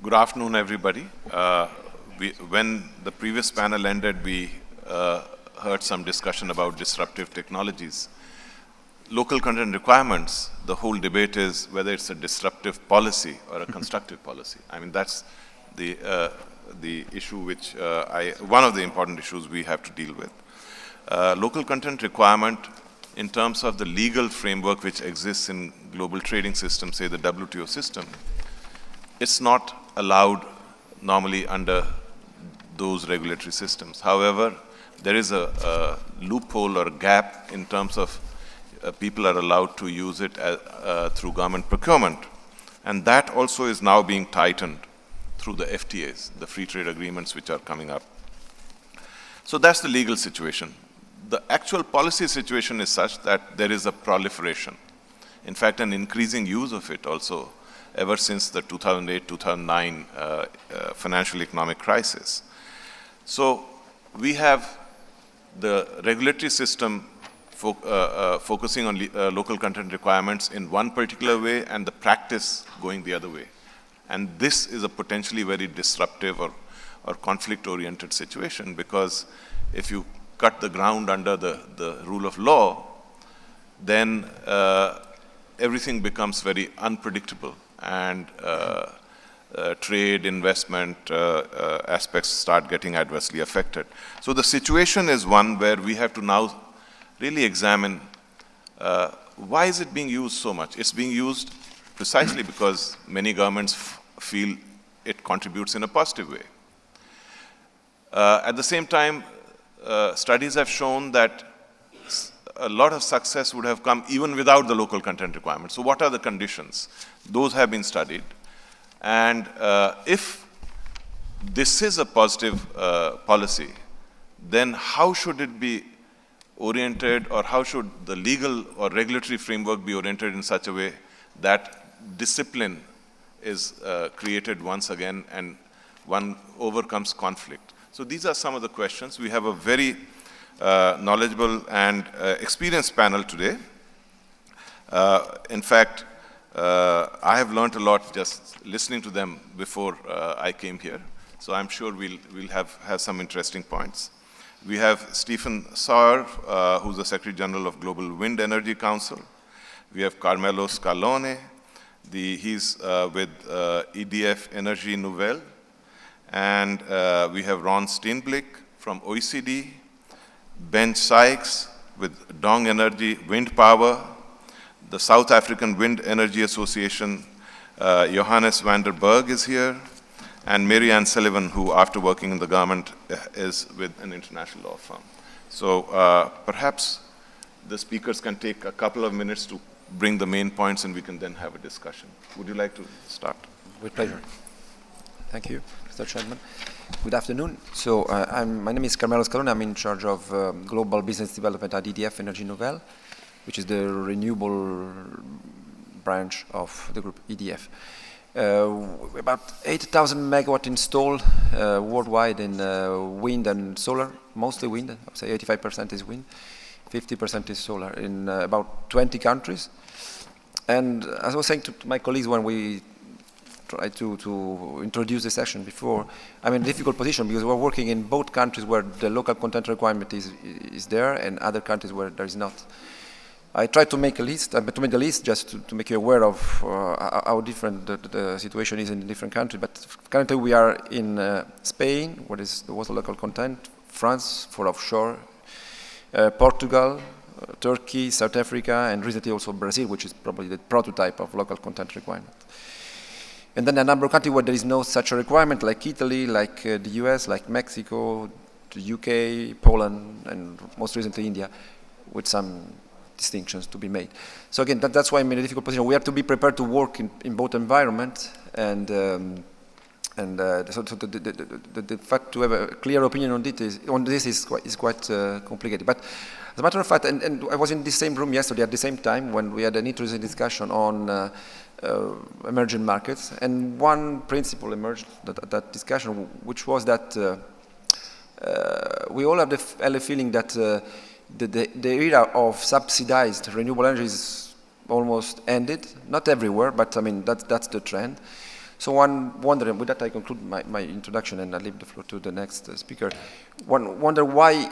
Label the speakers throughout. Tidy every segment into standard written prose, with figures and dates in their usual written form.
Speaker 1: Good afternoon, everybody. When the previous panel ended, we heard some discussion about disruptive technologies. Local content requirements, the whole debate is whether it's a disruptive policy or a constructive policy. I mean, that's the issue which, one of the important issues we have to deal with. Local content requirement in terms of the legal framework which exists in global trading systems, say the WTO system, it's not allowed normally under those regulatory systems. However, there is a loophole or gap in terms of people are allowed to use it through government procurement. And that also is now being tightened through the FTAs, the free trade agreements which are coming up. So that's the legal situation. The actual policy situation is such that there is a proliferation. In fact, an increasing use of it also ever since the 2008-2009 financial economic crisis. So we have the regulatory system focusing on local content requirements in one particular way and the practice going the other way. And this is a potentially very disruptive or conflict-oriented situation, because if you cut the ground under the rule of law, then everything becomes very unpredictable, and trade, investment aspects start getting adversely affected. So the situation is one where we have to now really examine why is it being used so much? It's being used precisely because many governments feel it contributes in a positive way. At the same time, studies have shown that a lot of success would have come even without the local content requirements. So what are the conditions? Those have been studied. And if this is a positive policy, then how should it be oriented, or how should the legal or regulatory framework be oriented in such a way that discipline is created once again and one overcomes conflict? So these are some of the questions. We have a very knowledgeable and experienced panel today. In fact, I have learned a lot just listening to them before I came here. So I'm sure we'll have some interesting points. We have Stephen Sauer, who's the Secretary General of Global Wind Energy Council. We have Carmelo Scalone. He's with EDF Energy Nouvelle. And we have Ron Steenblick from OECD. Ben Sykes with Dong Energy Wind Power, the South African Wind Energy Association, Johannes van der Berg is here, and Mary Ann Sullivan, who after working in the government is with an international law firm. So perhaps the speakers can take a couple of minutes to bring the main points and we can then have a discussion. Would you like to start?
Speaker 2: With pleasure. Thank you, Mr. Chairman. Good afternoon. So my name is Carmelo Scalone. I'm in charge of Global Business Development at EDF Energy Nouvelle, which is the renewable branch of the group EDF. About 8,000 megawatt installed worldwide in wind and solar, mostly wind. I would say 85% is wind, 50% is solar in about 20 countries. And as I was saying to my colleagues when we try to introduce the session before, I'm in a difficult position because we're working in both countries where the local content requirement is there and other countries where there is not. I tried to make a list, just to make you aware of how different the situation is in different countries. But currently we are in Spain, where there was a local content, France for offshore, Portugal, Turkey, South Africa, and recently also Brazil, which is probably the prototype of local content requirement. And then a number of countries where there is no such a requirement, like Italy, like the US, like Mexico, the UK, Poland, and most recently India, with some distinctions to be made. So again, that's why I'm in a difficult position. We have to be prepared to work in both environments, and so the fact to have a clear opinion on this is quite complicated. But as a matter of fact, and I was in the same room yesterday at the same time when we had an interesting discussion on emerging markets, and one principle emerged that discussion, which was that we all have the feeling that the era of subsidized renewable energy is almost ended. Not everywhere, but I mean that's the trend. So I'm wondering, with that I conclude my introduction and I leave the floor to the next speaker. Wonder why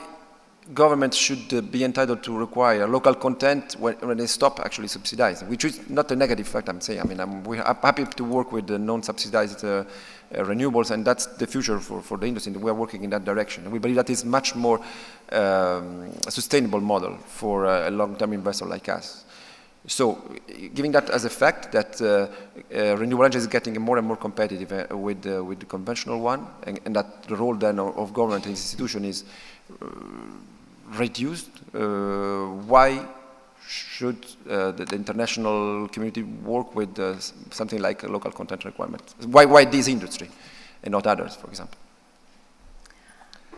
Speaker 2: governments should be entitled to require local content when they stop actually subsidizing, which is not a negative fact, I'm saying. I mean, I'm happy to work with the non-subsidized renewables, and that's the future for the industry. We are working in that direction. And we believe that is much more a sustainable model for a long-term investor like us. So, giving that as a fact that renewable energy is getting more and more competitive with the conventional one, and that the role then of government and institution is reduced, why should the international community work with something like a local content requirement? Why this industry and not others, for example?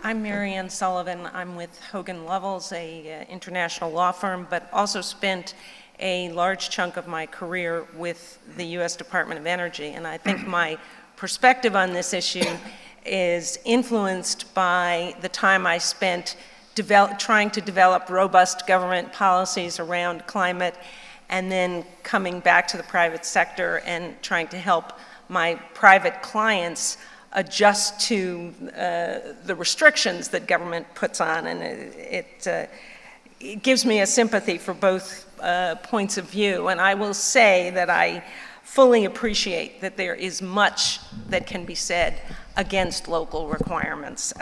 Speaker 3: I'm Marianne Sullivan. I'm with Hogan Lovells, a international law firm, but also spent a large chunk of my career with the U.S. Department of Energy. And I think my perspective on this issue is influenced by the time I spent trying to develop robust government policies around climate, and then coming back to the private sector and trying to help my private clients adjust to the restrictions that government puts on. And it gives me a sympathy for both points of view. And I will say that I fully appreciate that there is much that can be said against local requirements.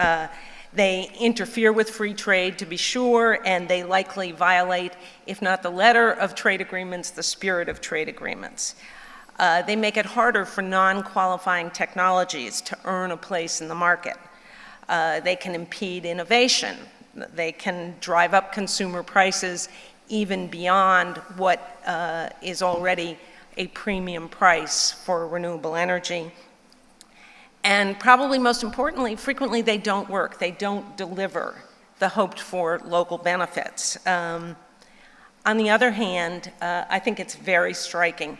Speaker 3: They interfere with free trade, to be sure, and they likely violate, if not the letter of trade agreements, the spirit of trade agreements. They make it harder for non-qualifying technologies to earn a place in the market. They can impede innovation. They can drive up consumer prices even beyond what is already a premium price for renewable energy. And probably most importantly, frequently they don't work. They don't deliver the hoped for local benefits. On the other hand, I think it's very striking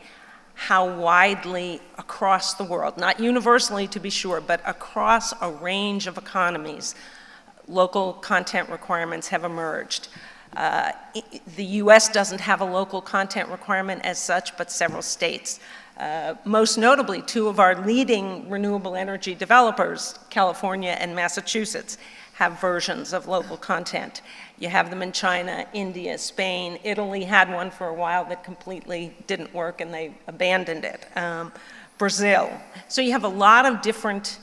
Speaker 3: how widely across the world, not universally to be sure, but across a range of economies, local content requirements have emerged. The US doesn't have a local content requirement as such, but several states. Most notably, two of our leading renewable energy developers, California and Massachusetts, have versions of local content. You have them in China, India, Spain. Italy had one for a while that completely didn't work and they abandoned it. Brazil. So you have a lot of different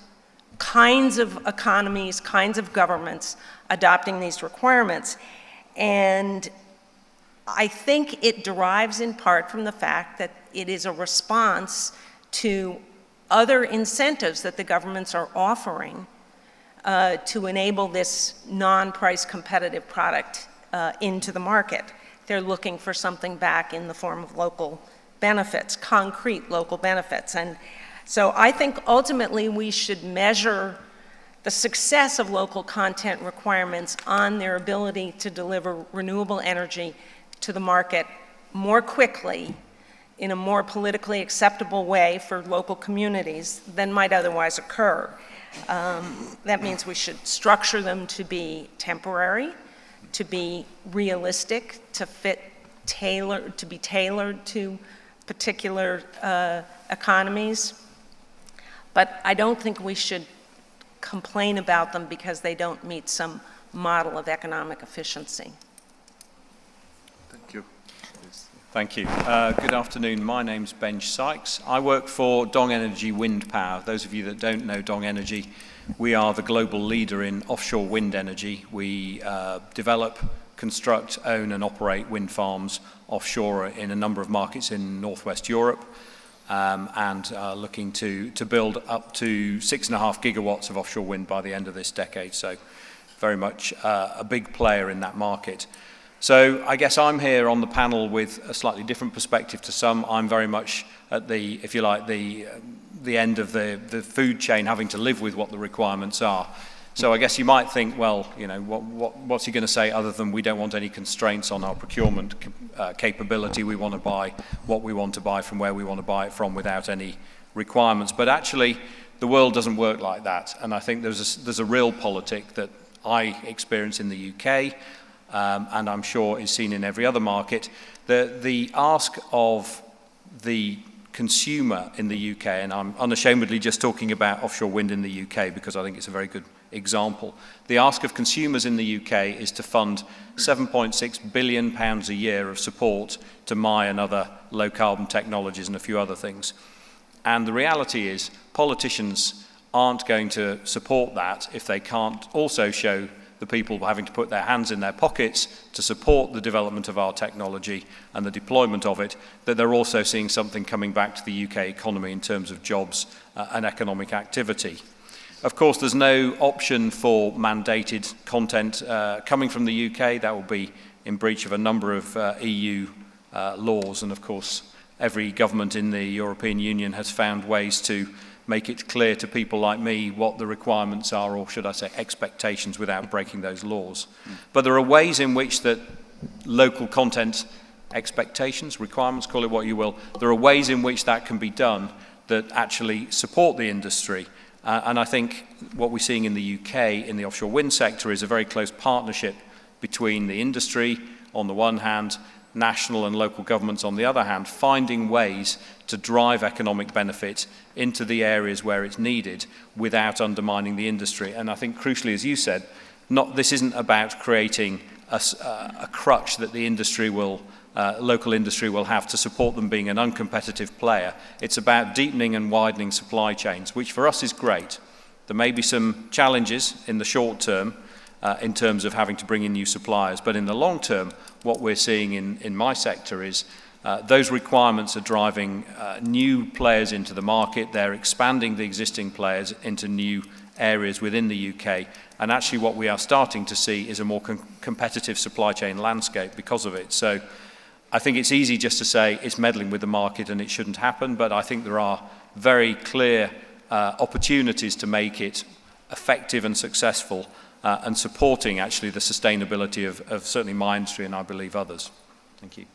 Speaker 3: kinds of economies, kinds of governments adopting these requirements. And I think it derives in part from the fact that it is a response to other incentives that the governments are offering to enable this non-price competitive product into the market. They're looking for something back in the form of local benefits, concrete local benefits. And so I think ultimately we should measure the success of local content requirements on their ability to deliver renewable energy to the market more quickly in a more politically acceptable way for local communities than might otherwise occur. That means we should structure them to be temporary, to be realistic, to be tailored to particular economies. But I don't think we should complain about them because they don't meet some model of economic efficiency.
Speaker 1: Thank you.
Speaker 4: Thank you. Good afternoon. My name's Benj Sykes. I work for Dong Energy Wind Power. Those of you that don't know Dong Energy, we are the global leader in offshore wind energy. We develop, construct, own and operate wind farms offshore in a number of markets in Northwest Europe. And looking to build up to 6.5 gigawatts of offshore wind by the end of this decade. So very much a big player in that market. So I guess I'm here on the panel with a slightly different perspective to some. I'm very much at the, if you like, the end of the food chain, having to live with what the requirements are. So I guess you might think, well, you know, what's he going to say other than we don't want any constraints on our procurement capability. We want to buy what we want to buy from where we want to buy it from without any requirements. But actually, the world doesn't work like that. And I think there's a real politic that I experience in the UK, and I'm sure is seen in every other market. The ask of the consumer in the UK, and I'm unashamedly just talking about offshore wind in the UK because I think it's a very good example. The ask of consumers in the UK is to fund £7.6 billion a year of support to MI and other low carbon technologies and a few other things. And the reality is politicians aren't going to support that if they can't also show the people having to put their hands in their pockets to support the development of our technology and the deployment of it, that they're also seeing something coming back to the UK economy in terms of jobs and economic activity. Of course, there's no option for mandated content coming from the UK. That will be in breach of a number of EU laws, and of course, every government in the European Union has found ways to make it clear to people like me what the requirements are, or should I say expectations, without breaking those laws. But there are ways in which that local content expectations, requirements, call it what you will, there are ways in which that can be done that actually support the industry. And I think what we're seeing in the UK in the offshore wind sector is a very close partnership between the industry on the one hand, national and local governments on the other hand, finding ways to drive economic benefit into the areas where it's needed without undermining the industry. And I think crucially, as you said, this isn't about creating a crutch that the industry will, local industry will have to support them being an uncompetitive player. It's about deepening and widening supply chains, which for us is great. There may be some challenges in the short term in terms of having to bring in new suppliers, but in the long term, what we're seeing in my sector is those requirements are driving new players into the market. They're expanding the existing players into new areas within the UK. And actually what we are starting to see is a more competitive supply chain landscape because of it. So I think it's easy just to say it's meddling with the market and it shouldn't happen, but I think there are very clear opportunities to make it effective and successful and supporting actually the sustainability of certainly my industry and I believe others. Thank you.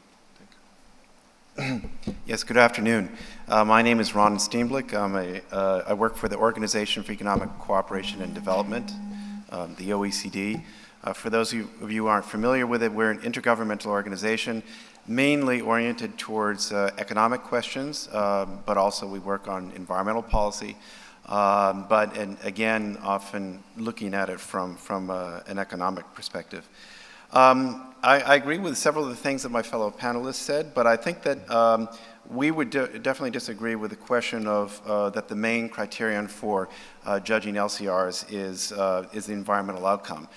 Speaker 5: Yes, good afternoon. My name is Ron Steenblick. I work for the Organization for Economic Cooperation and Development, the OECD. For those of you who aren't familiar with it, we're an intergovernmental organization mainly oriented towards economic questions, but also we work on environmental policy, and again, often looking at it from an economic perspective. I agree with several of the things that my fellow panelists said, but I think that we would definitely disagree with the question of that the main criterion for judging LCRs is the environmental outcome.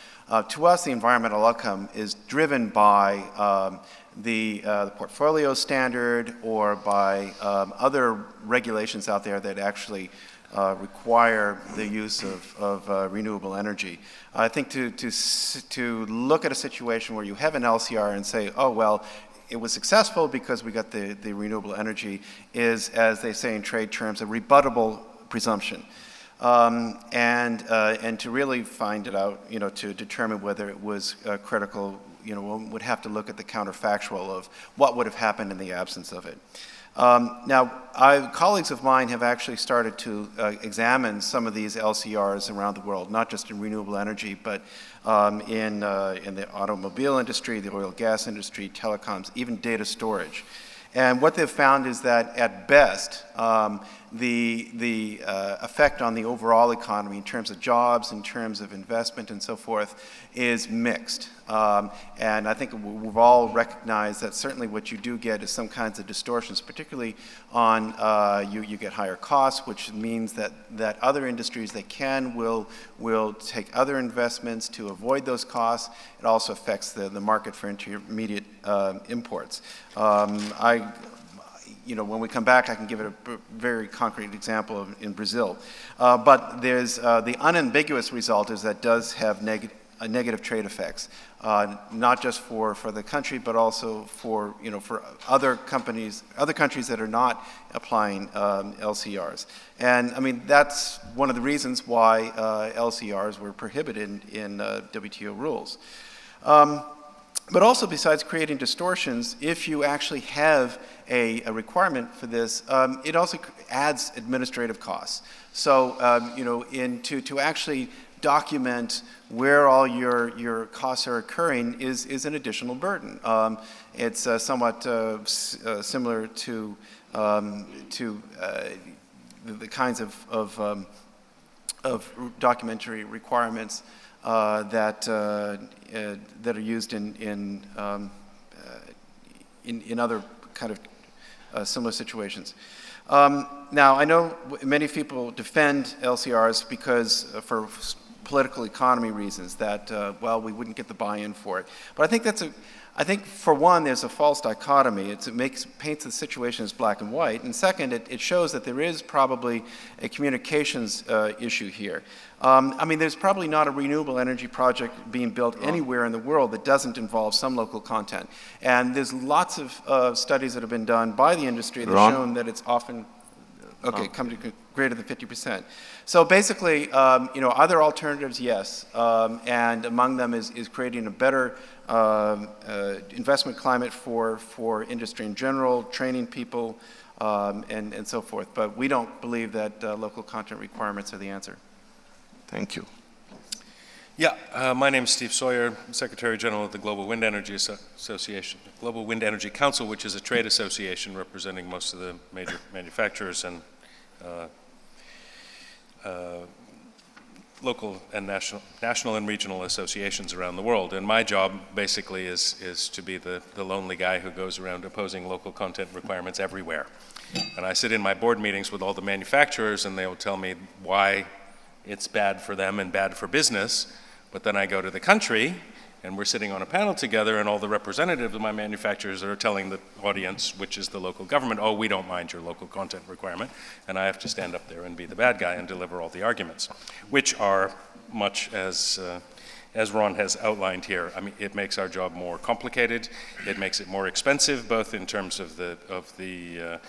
Speaker 5: To us, the environmental outcome is driven by the portfolio standard or by other regulations out there that actually require the use of renewable energy. I think to look at a situation where you have an LCR and say, oh, well, it was successful because we got the renewable energy is, as they say in trade terms, a rebuttable presumption. And to really find it out, to determine whether it was critical, one would have to look at the counterfactual of what would have happened in the absence of it. Now, colleagues of mine have actually started to examine some of these LCRs around the world, not just in renewable energy, but in the automobile industry, the oil and gas industry, telecoms, even data storage. And what they've found is that at best, the effect on the overall economy in terms of jobs, in terms of investment and so forth is mixed. And I think we've all recognized that certainly what you do get is some kinds of distortions, particularly on you get higher costs, which means that other industries that can will take other investments to avoid those costs. It also affects the market for intermediate imports. When we come back, I can give it a very concrete example in Brazil. But there's the unambiguous result is that does have negative trade effects, not just for the country, but also for other countries that are not applying LCRs. And I mean that's one of the reasons why LCRs were prohibited in WTO rules. But also, besides creating distortions, if you actually have a requirement for this, it also adds administrative costs. So, to actually document where all your costs are occurring is an additional burden. It's somewhat similar to the kinds of documentary requirements that are used in other kind of similar situations. Now, I know many people defend LCRs because for political economy reasons that, well, we wouldn't get the buy-in for it. But I think for one, there's a false dichotomy. It paints the situation as black and white. And second, it shows that there is probably a communications issue here. I mean, there's probably not a renewable energy project being built anywhere in the world that doesn't involve some local content. And there's lots of studies that have been done by the industry that have shown that it's often, come to greater than 50%. So basically, are there alternatives? Yes. And among them is creating a better investment climate for industry in general, training people, and so forth. But we don't believe that local content requirements are the answer.
Speaker 1: Thank you.
Speaker 6: Yeah, my name is Steve Sawyer, Secretary General of the Global Wind Energy Association, Global Wind Energy Council, which is a trade association representing most of the major manufacturers and local and national and regional associations around the world. And my job basically is to be the lonely guy who goes around opposing local content requirements everywhere. And I sit in my board meetings with all the manufacturers and they will tell me why it's bad for them and bad for business. But then I go to the country and we're sitting on a panel together and all the representatives of my manufacturers are telling the audience, which is the local government, oh, we don't mind your local content requirement. And I have to stand up there and be the bad guy and deliver all the arguments, which are much as Ron has outlined here. I mean, it makes our job more complicated. It makes it more expensive, both in terms of the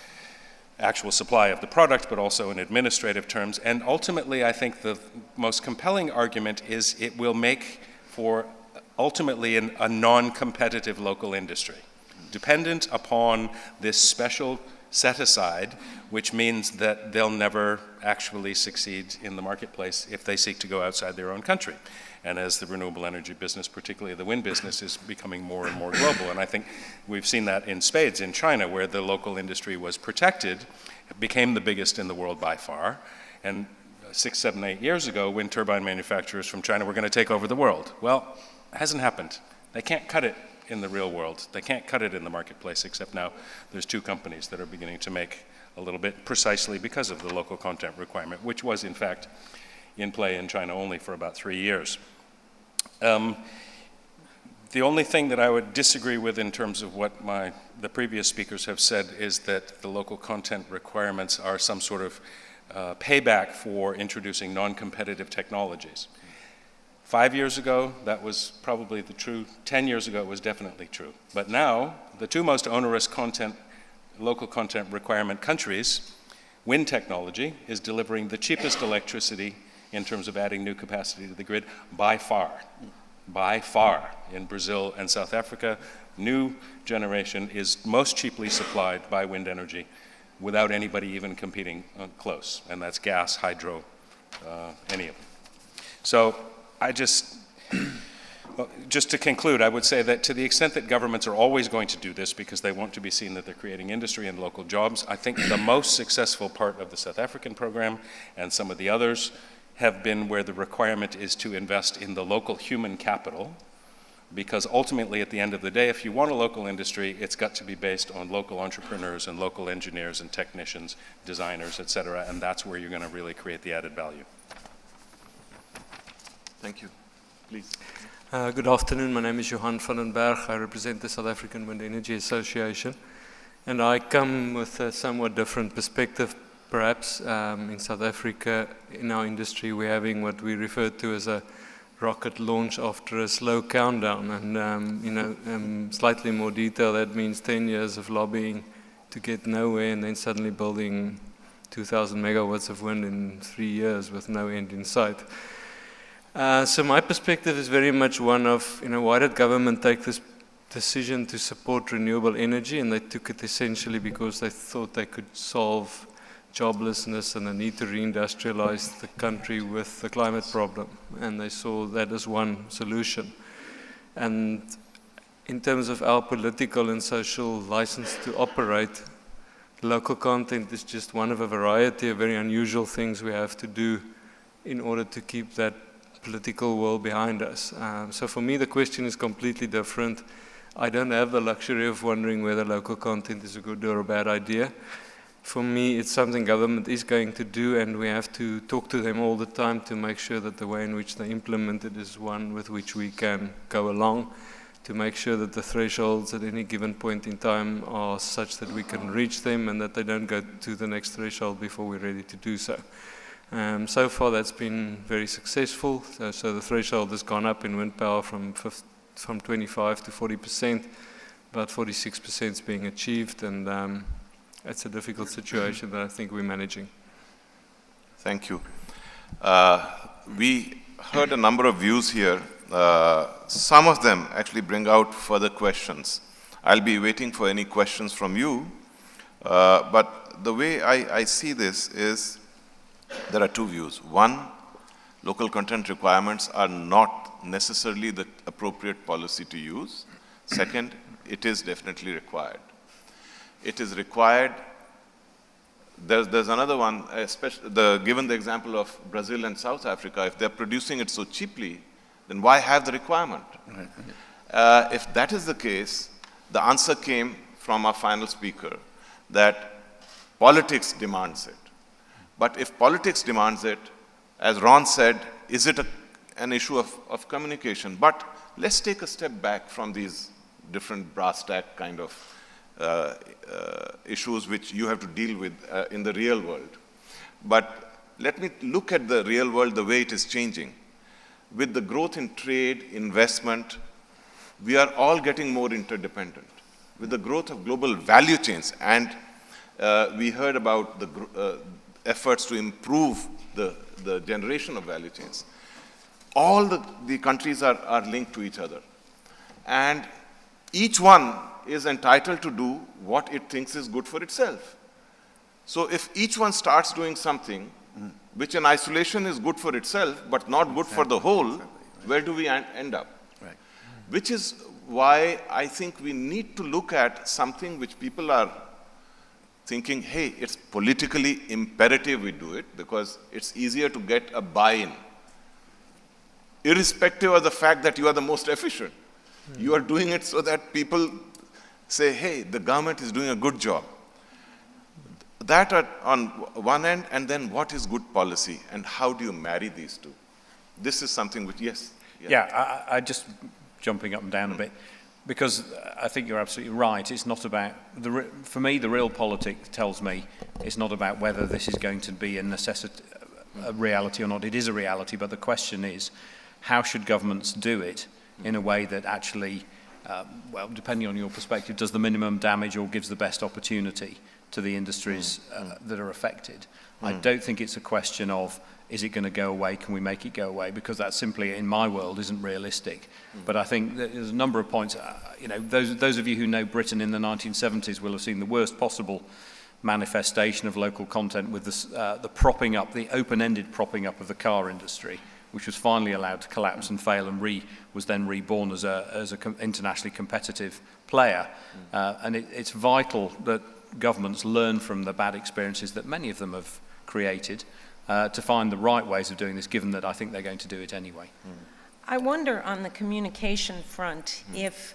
Speaker 6: actual supply of the product, but also in administrative terms. And ultimately, I think the most compelling argument is it will make for ultimately a non-competitive local industry, dependent upon this special set-aside, which means that they'll never actually succeed in the marketplace if they seek to go outside their own country. And as the renewable energy business, particularly the wind business, is becoming more and more global. And I think we've seen that in spades in China, where the local industry was protected, became the biggest in the world by far. And 6, 7, 8 years ago, wind turbine manufacturers from China were going to take over the world. Well, it hasn't happened. They can't cut it in the real world. They can't cut it in the marketplace, except now there's 2 companies that are beginning to make a little bit, precisely because of the local content requirement, which was in fact in play in China only for about 3 years. The only thing that I would disagree with in terms of what the previous speakers have said is that the local content requirements are some sort of payback for introducing non-competitive technologies. 5 years ago, that was probably the true. 10 years ago, it was definitely true. But now, the 2 most onerous local content requirement countries, wind technology is delivering the cheapest electricity in terms of adding new capacity to the grid by far. By far. In Brazil and South Africa, new generation is most cheaply supplied by wind energy without anybody even competing close. And that's gas, hydro, any of them. So just to conclude, I would say that to the extent that governments are always going to do this because they want to be seen that they're creating industry and local jobs, I think the most successful part of the South African program and some of the others have been where the requirement is to invest in the local human capital, because ultimately at the end of the day, if you want a local industry, it's got to be based on local entrepreneurs and local engineers and technicians, designers, et cetera, and that's where you're going to really create the added value.
Speaker 1: Thank you. Please.
Speaker 7: Good afternoon. My name is Johan van den Berg. I represent the South African Wind Energy Association. And I come with a somewhat different perspective, perhaps. In South Africa, in our industry, we're having what we refer to as a rocket launch after a slow countdown. And, slightly more detail, that means 10 years of lobbying to get nowhere and then suddenly building 2,000 megawatts of wind in 3 years with no end in sight. So my perspective is very much one of, why did government take this decision to support renewable energy? And they took it essentially because they thought they could solve joblessness and the need to reindustrialize the country with the climate problem. And they saw that as one solution. And in terms of our political and social license to operate, local content is just one of a variety of very unusual things we have to do in order to keep that political will behind us. So for me, the question is completely different. I don't have the luxury of wondering whether local content is a good or a bad idea. For me, it's something government is going to do, and we have to talk to them all the time to make sure that the way in which they implement it is one with which we can go along, to make sure that the thresholds at any given point in time are such that we can reach them and that they don't go to the next threshold before we're ready to do so. So far that's been very successful. So the threshold has gone up in wind power from 25 to 40%, about 46% is being achieved, and it's a difficult situation that I think we're managing.
Speaker 1: Thank you. We heard a number of views here. Some of them actually bring out further questions. I'll be waiting for any questions from you, but the way I see this is there are two views. One, local content requirements are not necessarily the appropriate policy to use. Second, it is definitely required. It is required. There's another one, especially given the example of Brazil and South Africa, if they're producing it so cheaply, then why have the requirement? If that is the case, the answer came from our final speaker, that politics demands it. But if politics demands it, as Ron said, is it an issue of communication? But let's take a step back from these different brass tack kind of issues which you have to deal with in the real world. But let me look at the real world the way it is changing. With the growth in trade, investment, we are all getting more interdependent. With the growth of global value chains, and we heard about the efforts to improve the generation of value chains, all the countries are linked to each other. And each one is entitled to do what it thinks is good for itself. So if each one starts doing something which in isolation is good for itself but not good for the whole, where do we end up?
Speaker 5: Right.
Speaker 1: Which is why I think we need to look at something which people are thinking, hey, it's politically imperative we do it because it's easier to get a buy-in, irrespective of the fact that you are the most efficient. You are doing it so that people say, hey, the government is doing a good job. That on one end, and then what is good policy, and how do you marry these two? This is something which, yes.
Speaker 4: Yeah, I just jumping up and down a bit, because I think you're absolutely right. It's not about, for me, the real politics tells me it's not about whether this is going to be a reality or not. It is a reality, but the question is, how should governments do it in a way that actually, well, depending on your perspective, does the minimum damage or gives the best opportunity to the industries that are affected? I don't think it's a question of, is it going to go away, can we make it go away, because that simply, in my world, isn't realistic. But I think that there's a number of points, you know, those of you who know Britain in the 1970s will have seen the worst possible manifestation of local content with the propping up, the open-ended propping up of the car industry, which was finally allowed to collapse and fail and was then reborn as an internationally competitive player. And it's vital that governments learn from the bad experiences that many of them have created to find the right ways of doing this, given that I think they're going to do it anyway.
Speaker 3: I wonder on the communication front if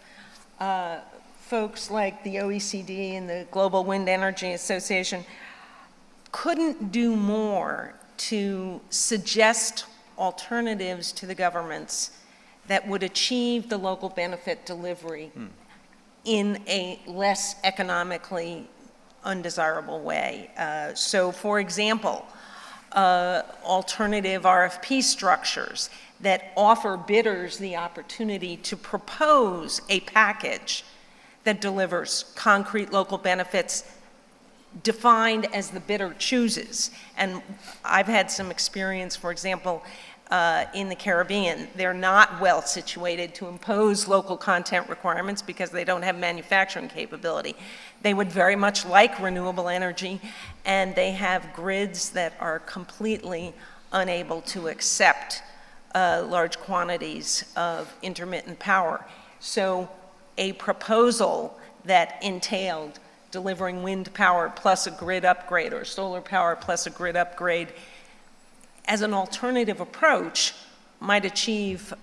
Speaker 3: folks like the OECD and the Global Wind Energy Association couldn't do more to suggest alternatives to the governments that would achieve the local benefit delivery in a less economically undesirable way. So, for example, alternative RFP structures that offer bidders the opportunity to propose a package that delivers concrete local benefits defined as the bidder chooses. And I've had some experience, for example, in the Caribbean. They're not well situated to impose local content requirements because they don't have manufacturing capability. They would very much like renewable energy, and they have grids that are completely unable to accept large quantities of intermittent power. So a proposal that entailed delivering wind power plus a grid upgrade or solar power plus a grid upgrade as an alternative approach might achieve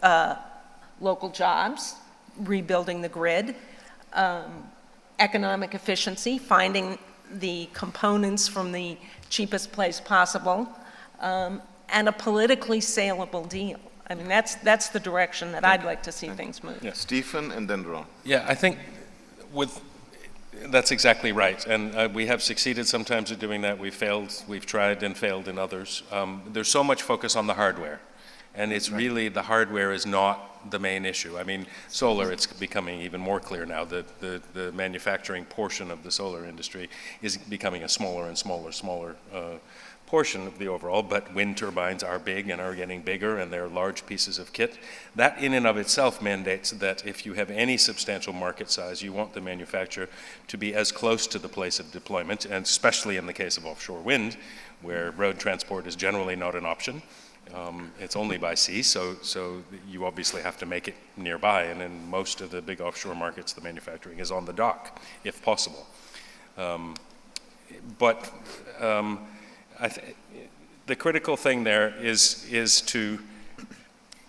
Speaker 3: local jobs, rebuilding the grid, economic efficiency, finding the components from the cheapest place possible, and a politically saleable deal. I mean, that's the direction that I'd like to see things move.
Speaker 1: Yeah. Stephen and then Ron.
Speaker 6: Yeah, I think that's exactly right. And we have succeeded sometimes at doing that. We've tried and failed in others. There's so much focus on the hardware. And it's really, the hardware is not the main issue. I mean, solar, it's becoming even more clear now that the manufacturing portion of the solar industry is becoming a smaller and smaller portion of the overall, but wind turbines are big and are getting bigger, and they're large pieces of kit. That in and of itself mandates that if you have any substantial market size, you want the manufacturer to be as close to the place of deployment, and especially in the case of offshore wind, where road transport is generally not an option. It's only by sea, so you obviously have to make it nearby, and in most of the big offshore markets, the manufacturing is on the dock, if possible. The critical thing there is to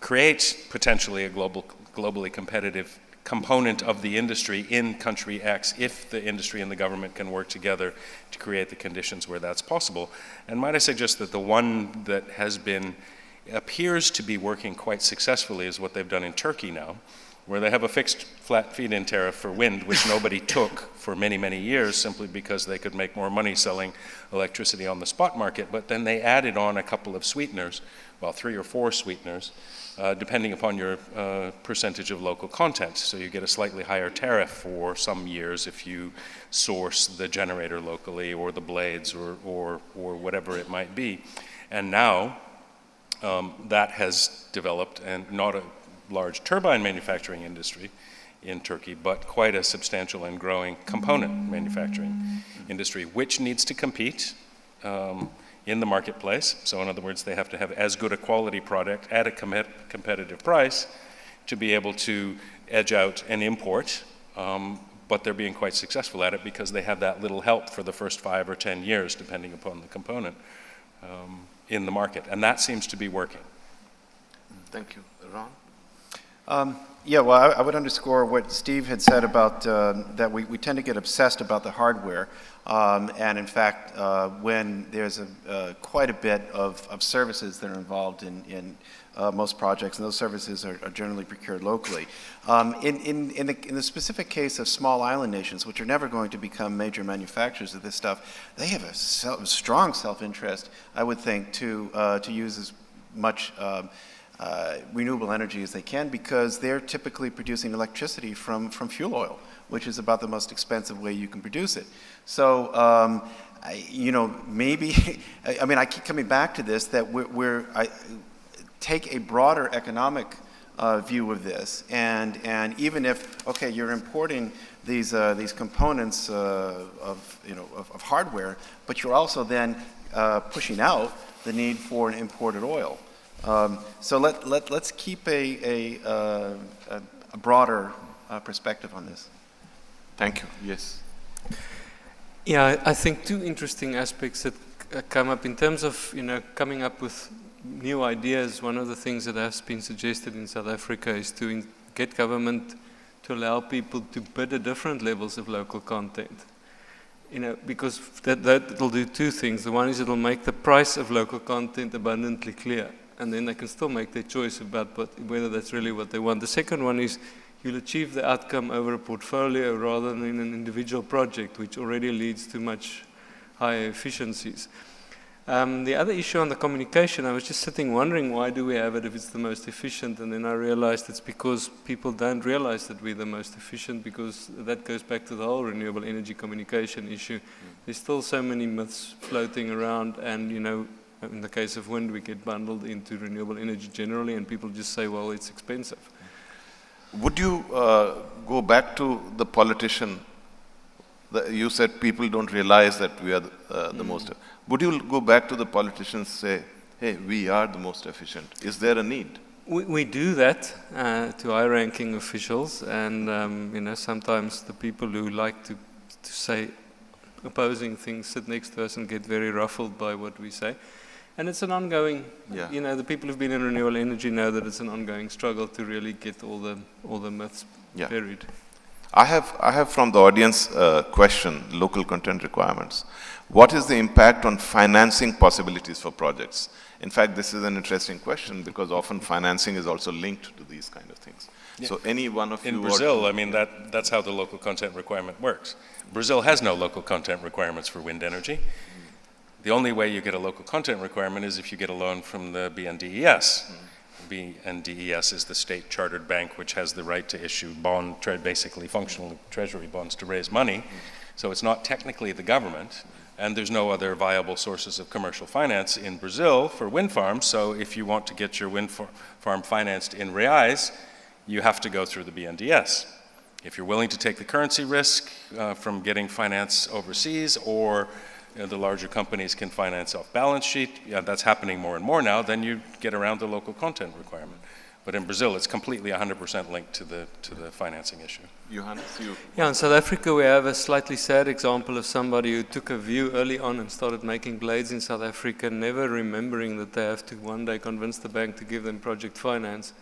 Speaker 6: create potentially a globally competitive component of the industry in country X if the industry and the government can work together to create the conditions where that's possible. And might I suggest that the one that appears to be working quite successfully is what they've done in Turkey now, where they have a fixed flat feed-in tariff for wind, which nobody took for many, many years simply because they could make more money selling electricity on the spot market. But then they added on a couple of sweeteners, well, 3 or 4 sweeteners, depending upon your percentage of local content. So you get a slightly higher tariff for some years if you source the generator locally or the blades or whatever it might be. And now that has developed, and not a large turbine manufacturing industry in Turkey, but quite a substantial and growing component manufacturing industry, which needs to compete in the marketplace. So in other words, they have to have as good a quality product at a competitive price to be able to edge out an import, but they're being quite successful at it because they have that little help for the first 5 or 10 years, depending upon the component, in the market. And that seems to be working.
Speaker 1: Thank you. Ron?
Speaker 5: Yeah, well, I would underscore what Steve had said about that we tend to get obsessed about the hardware. And in fact, when there's quite a bit of services that are involved in most projects, and those services are generally procured locally. In the specific case of small island nations, which are never going to become major manufacturers of this stuff, they have a strong self-interest, I would think, to use as much renewable energy as they can, because they're typically producing electricity from fuel oil, which is about the most expensive way you can produce it. So, maybe, I mean, I keep coming back to this, that I take a broader economic view of this, and even if, okay, you're importing these components of hardware, but you're also then pushing out the need for an imported oil. So let's keep a broader perspective on this.
Speaker 1: Thank you. Yes.
Speaker 7: Yeah, I think 2 interesting aspects that come up in terms of coming up with new ideas. One of the things that has been suggested in South Africa is to get government to allow people to bid at different levels of local content. Because that will do 2 things. The one is it will make the price of local content abundantly clear, and then they can still make their choice about whether that's really what they want. The second one is you'll achieve the outcome over a portfolio rather than in an individual project, which already leads to much higher efficiencies. The other issue on the communication, I was just sitting wondering, why do we have it if it's the most efficient? And then I realized it's because people don't realize that we're the most efficient, because that goes back to the whole renewable energy communication issue. There's still so many myths floating around, and in the case of wind, we get bundled into renewable energy generally, and people just say, well, it's expensive.
Speaker 1: Would you go back to the politician? You said people don't realize that we are the most. Would you go back to the politicians and say, hey, we are the most efficient? Is there a need?
Speaker 7: We do that to high-ranking officials, and sometimes the people who like to say opposing things sit next to us and get very ruffled by what we say. And it's an ongoing, the people who've been in renewable energy know that it's an ongoing struggle to really get all the myths buried.
Speaker 1: I have from the audience a question, local content requirements. What is the impact on financing possibilities for projects? In fact, this is an interesting question because often financing is also linked to these kind of things. Yeah. So any one of you...
Speaker 6: In Brazil, I mean, that's how the local content requirement works. Brazil has no local content requirements for wind energy. The only way you get a local content requirement is if you get a loan from the BNDES. BNDES is the state chartered bank which has the right to issue basically functional treasury bonds to raise money. So it's not technically the government, and there's no other viable sources of commercial finance in Brazil for wind farms. So if you want to get your wind farm financed in reais, you have to go through the BNDES. If you're willing to take the currency risk from getting finance overseas, or the larger companies can finance off balance sheet, that's happening more and more now, then you get around the local content requirement. But in Brazil, it's completely 100% linked to the financing issue.
Speaker 1: Johannes, you...
Speaker 7: Yeah, in South Africa, we have a slightly sad example of somebody who took a view early on and started making blades in South Africa, never remembering that they have to one day convince the bank to give them project finance.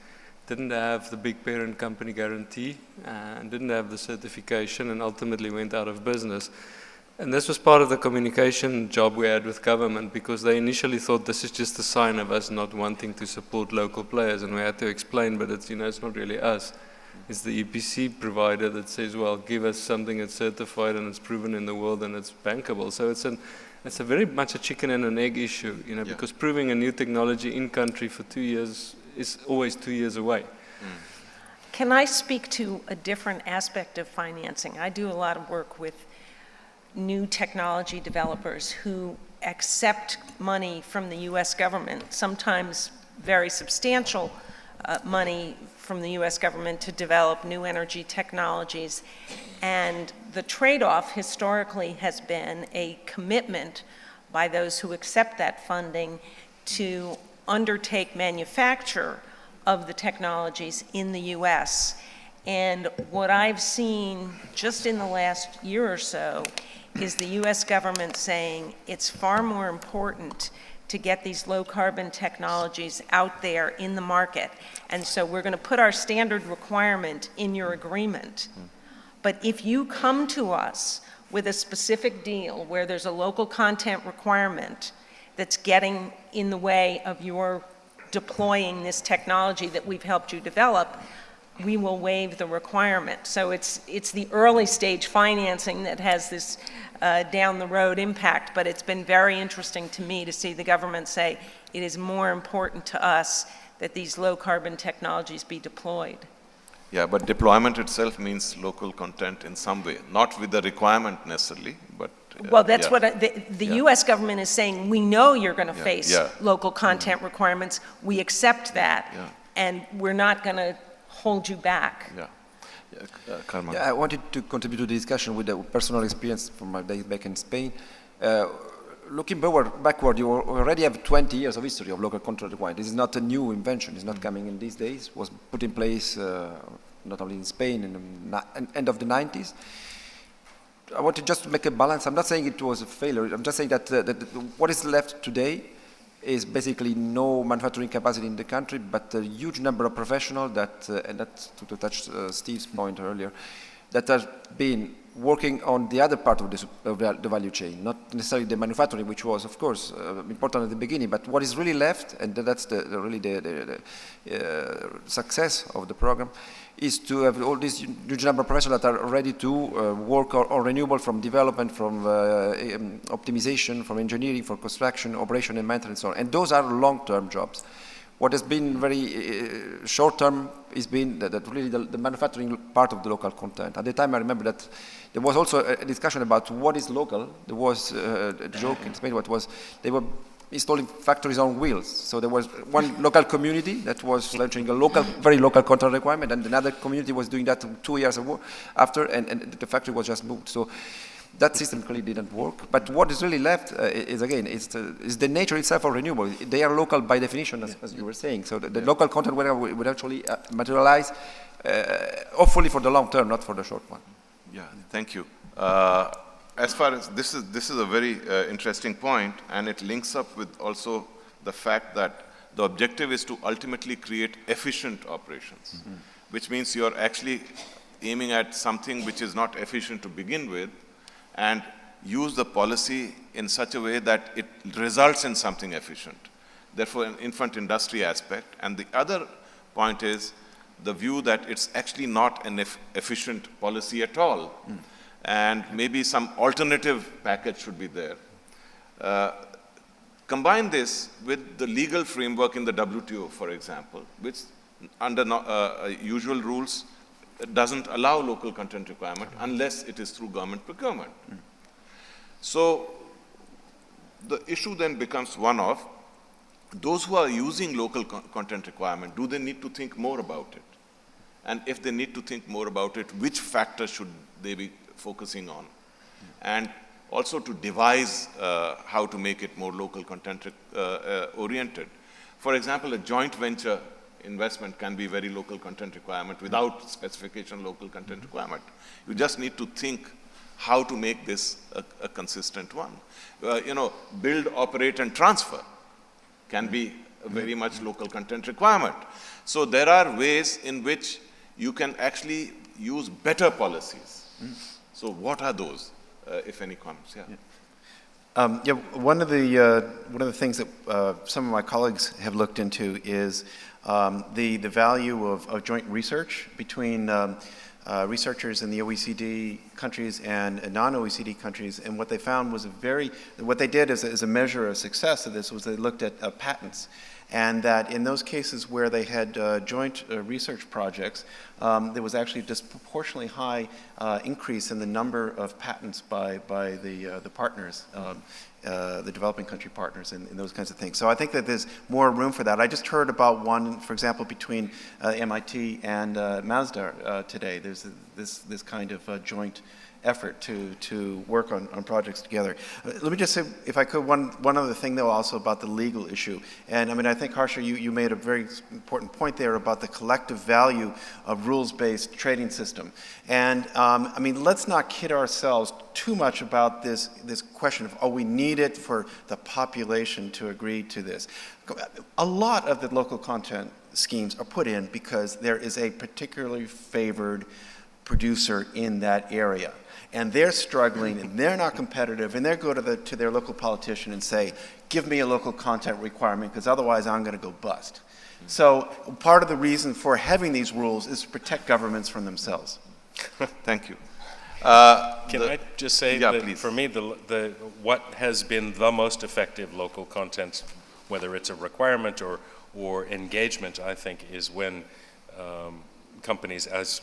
Speaker 7: Didn't have the big parent company guarantee, and didn't have the certification, and ultimately went out of business. And this was part of the communication job we had with government, because they initially thought this is just a sign of us not wanting to support local players, and we had to explain, but it's, it's not really us. It's the EPC provider that says, well, give us something that's certified and it's proven in the world and it's bankable. So it's a very much a chicken and an egg issue, because proving a new technology in country for 2 years is always 2 years away.
Speaker 3: Can I speak to a different aspect of financing? I do a lot of work with new technology developers who accept money from the U.S. government, sometimes very substantial money from the U.S. government to develop new energy technologies. And the trade-off historically has been a commitment by those who accept that funding to undertake manufacture of the technologies in the U.S. And what I've seen just in the last year or so is the U.S. government saying it's far more important to get these low-carbon technologies out there in the market. And so we're going to put our standard requirement in your agreement. But if you come to us with a specific deal where there's a local content requirement that's getting in the way of your deploying this technology that we've helped you develop, we will waive the requirement. So it's the early stage financing that has this down the road impact, but it's been very interesting to me to see the government say it is more important to us that these low carbon technologies be deployed.
Speaker 1: Yeah, but deployment itself means local content in some way, not with the requirement necessarily, but...
Speaker 3: well, that's what the U.S. government is saying. We know you're going to face local content requirements. We accept that, and we're not going to hold you back.
Speaker 2: I wanted to contribute to the discussion with a personal experience from my days back in Spain. Looking backward, you already have 20 years of history of local content requirement. This is not a new invention. It's not coming in these days. It was put in place not only in Spain in the end of the 90s. I want to just make a balance. I'm not saying it was a failure. I'm just saying that, what is left today is basically no manufacturing capacity in the country, but a huge number of professionals that, and that's to touch Steve's point earlier, that have been working on the other part of the value chain, not necessarily the manufacturing, which was, of course, important at the beginning, but what is really left, and that's really the success of the program, is to have all these huge number of professionals that are ready to work on renewable, from development, from optimization, from engineering, for construction, operation and maintenance, and so on. And those are long-term jobs. What has been very short-term has been that really the manufacturing part of the local content. At the time, I remember that there was also a discussion about what is local. There was a joke in Spain, what was, they were installing factories on wheels. So there was one local community that was launching a local, very local content requirement, and another community was doing that 2 years after, and the factory was just moved. So that system clearly didn't work. But what is really left is, again, is the nature itself of renewable. They are local by definition, as you were saying. So the local content would actually materialize, hopefully for the long term, not for the short one.
Speaker 1: Yeah, thank you. As far as this is a very interesting point, and it links up with also the fact that the objective is to ultimately create efficient operations, which means you're actually aiming at something which is not efficient to begin with, and use the policy in such a way that it results in something efficient. Therefore, an infant industry aspect. And the other point is the view that it's actually not an efficient policy at all. And maybe some alternative package should be there. Combine this with the legal framework in the WTO, for example, which under usual rules doesn't allow local content requirement unless it is through government procurement. So the issue then becomes one of those who are using local content requirement, do they need to think more about it? And if they need to think more about it, which factors should they be focusing on? And also to devise how to make it more local content oriented. For example, a joint venture investment can be very local content requirement without specification local content requirement. You just need to think how to make this a consistent one. Build, operate, and transfer can be a very much local content requirement. So there are ways in which you can actually use better policies. So what are those, if any comments? Yeah.
Speaker 5: One of the things that some of my colleagues have looked into is the value of joint research between researchers in the OECD countries and non-OECD countries, and what they found was what they did as a measure of success of this was they looked at patents, and that in those cases where they had joint research projects, there was actually a disproportionately high increase in the number of patents by the partners, the developing country partners, and those kinds of things. So I think that there's more room for that. I just heard about one, for example, between MIT and Mazda today. There's this kind of joint effort to work on projects together. Let me just say, if I could, one other thing though also about the legal issue. And I mean, I think Harsha, you made a very important point there about the collective value of rules-based trading system. And I mean, let's not kid ourselves too much about this question of, we need it for the population to agree to this. A lot of the local content schemes are put in because there is a particularly favored producer in that area. And they're struggling, and they're not competitive, and they go to their local politician and say, give me a local content requirement, because otherwise I'm going to go bust. So part of the reason for having these rules is to protect governments from themselves.
Speaker 1: Thank you.
Speaker 6: Can I just say that
Speaker 1: please.
Speaker 6: For me, what has been the most effective local content, whether it's a requirement or engagement, I think, is when companies, as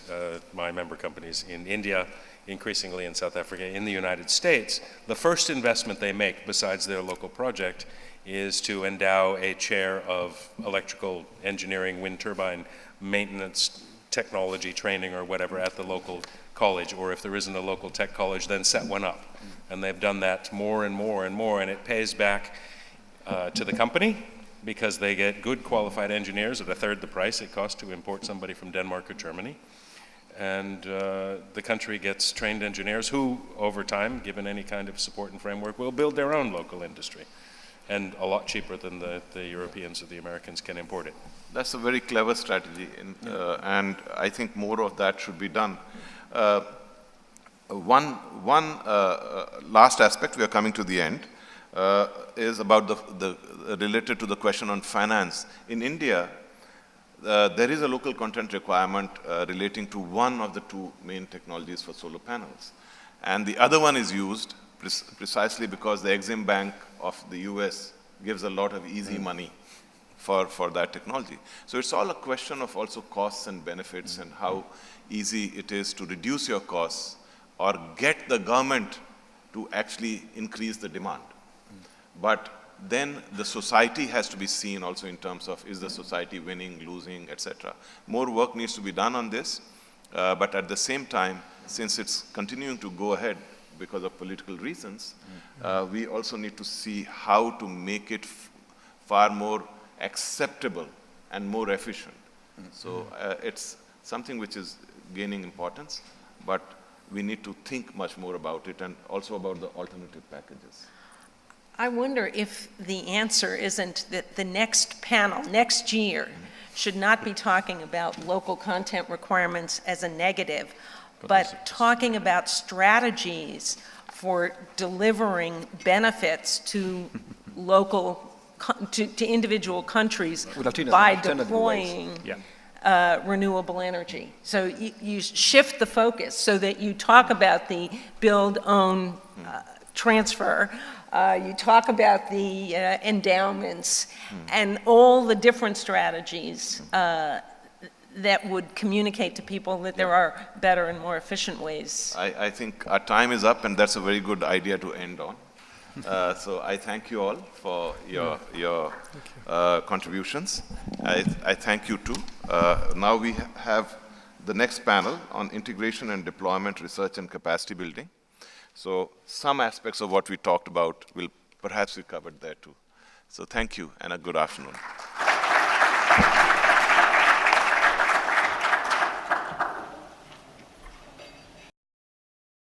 Speaker 6: my member companies in India, increasingly in South Africa, in the United States, the first investment they make besides their local project is to endow a chair of electrical engineering, wind turbine maintenance, technology training or whatever at the local college, or if there isn't a local tech college, then set one up. And they've done that more and more and more, and it pays back to the company because they get good qualified engineers at a third the price it costs to import somebody from Denmark or Germany. And the country gets trained engineers who, over time, given any kind of support and framework, will build their own local industry, and a lot cheaper than the Europeans or the Americans can import it.
Speaker 1: That's a very clever strategy, and I think more of that should be done. One last aspect, we are coming to the end, is about related to the question on finance. In India, there is a local content requirement relating to one of the two main technologies for solar panels. And the other one is used precisely because the Exim Bank of the US gives a lot of easy money for that technology. So it's all a question of also costs and benefits and how easy it is to reduce your costs or get the government to actually increase the demand. But then the society has to be seen also in terms of, is the society winning, losing, etc. More work needs to be done on this, but at the same time, since it's continuing to go ahead because of political reasons, we also need to see how to make it far more acceptable and more efficient. So it's something which is gaining importance, but we need to think much more about it and also about the alternative packages.
Speaker 3: I wonder if the answer isn't that the next panel, next year, should not be talking about local content requirements as a negative, but talking about strategies for delivering benefits to local, to individual countries by deploying renewable energy. So you shift the focus so that you talk about the build, own, transfer, you talk about the endowments and all the different strategies that would communicate to people that there are better and more efficient ways.
Speaker 1: I think our time is up, and that's a very good idea to end on. So I thank you all for your contributions. I thank you too. Now we have the next panel on integration and deployment, research and capacity building. So some aspects of what we talked about will perhaps be covered there too. So thank you and a good afternoon.